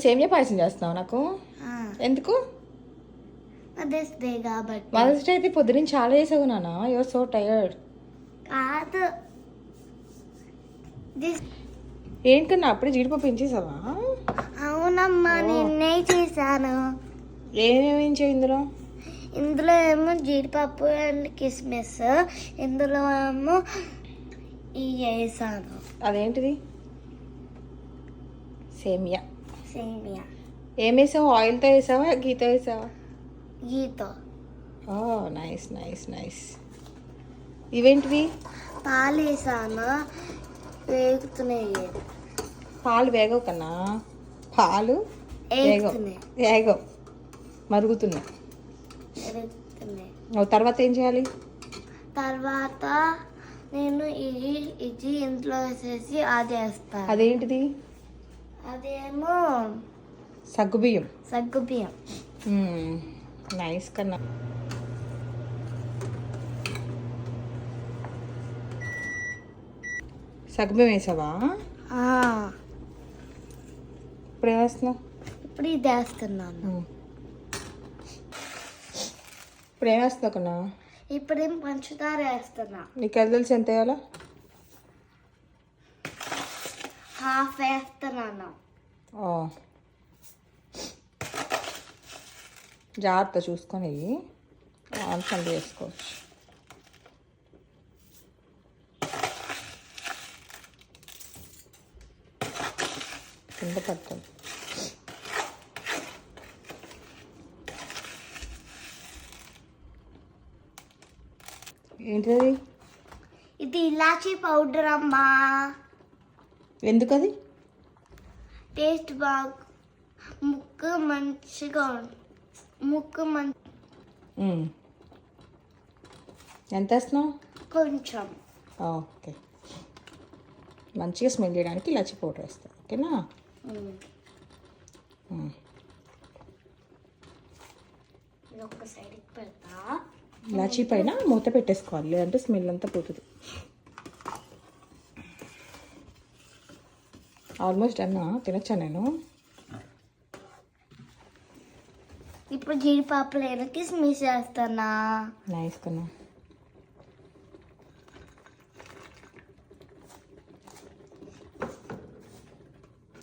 సేమియా పాయసం చేస్తున్నావు నాకు? ఎందుకు? మదర్స్ డే కాబట్టి. మదర్స్ డే అయితే పొద్దున చాలా చేసావు నాన్న. Your so tired. కాదు, ఏంటన్నా అప్పుడే జీడిపప్పు పెంచేసావా? అవునమ్మా, నిన్నే చేశాను. ఏమేమి ఇందులో? ఇందులో ఏమో జీడిపప్పు అండ్ కిస్మిస్, ఇందులో ఏమో ఇవి వేసాను. అదేంటిది? సేమియా. సేమియా. ఏం వేసావు? ఆయిల్తో వేసావా, గీతో వేసావా? గీతో. ఓ నైస్ నైస్ నైస్. ఇవేంటివి? పాలు వేసాను, వేగుతున్నాయి. పాలు వేగవు కన్నా, పాలు వేగవు, మరుగుతున్నాయి. తర్వాత ఏం చేయాలి? తర్వాత నేను ఇది ఇంట్లో వేసేసి అది వేస్తాను. అదేంటిది? అదేమో సగ్గుబియ్యం. సగ్గుబియ్యం. నైస్ కన్నా. సగ్గుబియ్యం వేసావా? ఇప్పుడు ఏం వేస్తున్నావు? ఇప్పుడు ఇది వేస్తున్నాను. ఇప్పుడు ఏం వేస్తున్నావు కన్నా? ఇప్పుడేం పంచదార వేస్తున్నా. నీకు ఎలా తెలిసి ఎంత వేయాలా? హాఫ్ వేస్తున్నాను. జాగ్రత్త చూసుకొని ఆన్సర్ చేసుకోవచ్చు. కింద పడుతుంది. ఏంటిది? ఇది ఇలాచీ పౌడర్ అమ్మా. ఎందుకది? టేస్ట్ బాగా, ముక్కు మంచిగా, ముక్కు ఎంత వేస్తున్నావు? కొంచెం. ఓకే, మంచిగా స్మెల్ చేయడానికి ఇలాచి పౌడర్ వేస్తాను. ఓకేనా? ఒక సైడ్కి పెడతా. ఇలాచీ పైన మూత పెట్టేసుకోవాలి, లేదంటే స్మెల్ అంతా పోతుంది. ఆల్మోస్ట్ అన్నా తినచ్చా నేను? ఇప్పుడు జీడిపప్పులు కిస్మిస్ వేస్తానా. నైస్ కన్నా.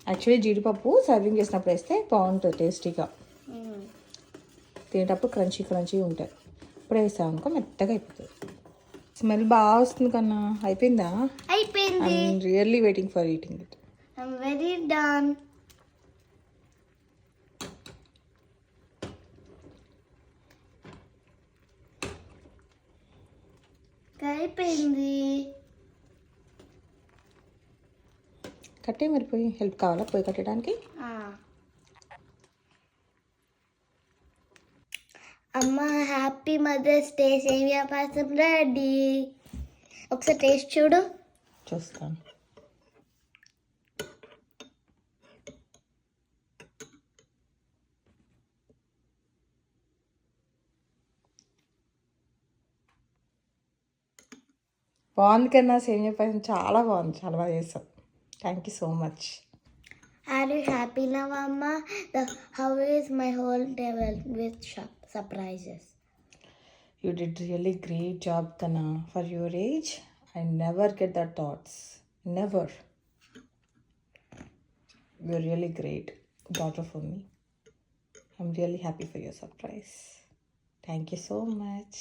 యాక్చువల్లీ జీడిపప్పు సర్వింగ్ చేసినప్పుడు వేస్తే బాగుంటుంది, టేస్టీగా తినేటప్పుడు క్రంచీ క్రంచీ ఉంటుంది. ఇప్పుడు వేసాం అనుకో మెత్తగా అయిపోతుంది. స్మెల్ బాగా వస్తుంది కన్నా. అయిపోయిందా? అయిపోయింది. I'm really waiting for eating it. I'm very done. అయిపోయింది. కట్టే మరి పోయి హెల్ప్ కావాలా పోయి కట్టడానికి? అమ్మ హ్యాపీ మదర్స్ డే. సేమియా పాయసం రెడీ. ఒకసారి టేస్ట్ చూడు. చూస్తాను. బాగుంది కన్నా. సేమియా పాయసం చాలా బాగుంది, చాలా బాగా చేస్తాం. Thank you so much. Are you happy now, Amma? How is my whole day with surprises? You did really great job, Kana. For your age, I never get that thoughts. Never. You're really great daughter for me. I'm really happy for your surprise. Thank you so much.